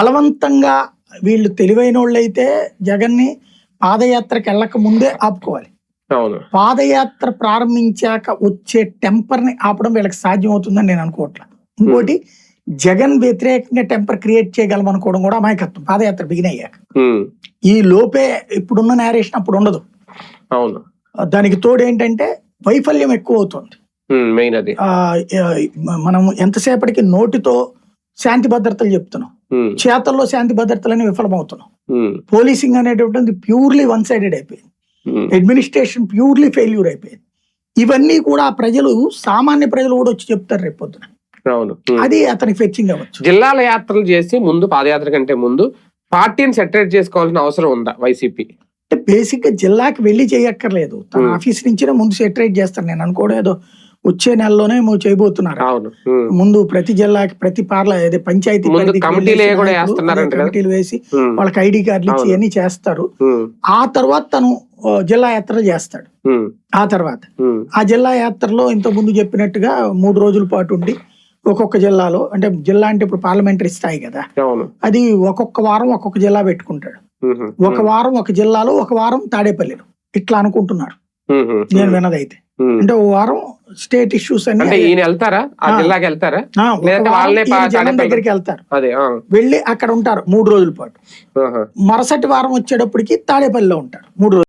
బలవంతంగా వీళ్ళు తెలివైనోళ్ళైతే జగన్ని పాదయాత్రకి వెళ్ళక ముందే ఆపుకోవాలి. పాదయాత్ర ప్రారంభించాక వచ్చే టెంపర్ ని ఆపడం వీళ్ళకి సాధ్యం అవుతుందని నేను అనుకోవట్లా. ఇంకోటి జగన్ వ్యతిరేకంగా టెంపర్ క్రియేట్ చేయగలం అనుకోవడం కూడా అమాయకత్వం. పాదయాత్ర బిగిన్ అయ్యాక ఈ లోపే ఇప్పుడున్న నేరేషన్ అప్పుడు ఉండదు. దానికి తోడు ఏంటంటే వైఫల్యం ఎక్కువ అవుతుంది. మనం ఎంతసేపటికి నోటితో శాంతి భద్రతలు చెప్తున్నాం, చేతల్లో శాంతి భద్రతలని విఫలమవుతున్నాం. పోలీసింగ్ అనేటువంటిది ప్యూర్లీ వన్ సైడెడ్ అయిపోయింది. అడ్మినిస్ట్రేషన్ ప్యూర్లీ ఫెయిల్యూర్ అయిపోయింది. ఇవన్నీ కూడా ప్రజలు, సామాన్య ప్రజలు కూడా వచ్చి చెప్తారు రేపు పొద్దున. అది అతనికి ఫెచ్చింగ్ అవ్వచ్చు. జిల్లాల యాత్రలు చేసి ముందు, పాదయాత్ర కంటే ముందు పార్టీని సెటరేట్ చేసుకోవాల్సిన అవసరం ఉందా వైసీపీ? అంటే బేసిక్ గా జిల్లాకి వెళ్ళి చేయక్కర్లేదు, తన ఆఫీస్ నుంచినే ముందు సెటరేట్ చేస్తారు. నేను అనుకోవడం ఏదో వచ్చే నెలలోనే చేయబోతున్నారు. ముందు ప్రతి జిల్లాకి, ప్రతి పంచాయతీ కమిటీలు వేసి వాళ్ళకి ఐడి కార్డులు ఇచ్చి అన్ని చేస్తారు. ఆ తర్వాత తను జిల్లా యాత్ర చేస్తాడు. ఆ తర్వాత ఆ జిల్లా యాత్రలో ఇంత ముందు చెప్పినట్టుగా 3 రోజుల పాటు ఉండి ఒక్కొక్క జిల్లాలో, అంటే జిల్లా అంటే ఇప్పుడు పార్లమెంటరీ స్థాయి కదా, అది ఒక్కొక్క వారం ఒక్కొక్క జిల్లా పెట్టుకుంటాడు. ఒక వారం ఒక జిల్లాలో, ఒక వారం తాడేపల్లిలో, ఇట్లా అనుకుంటున్నారు నేను విన్నదైతే. అంటే ఓ వారం స్టేట్ ఇష్యూస్ అన్ని జగన్ దగ్గరికి వెళ్తారు, వెళ్ళి అక్కడ ఉంటారు 3 రోజుల పాటు. మరుసటి వారం వచ్చేటప్పటికి తాడేపల్లిలో ఉంటారు 3 రోజులు.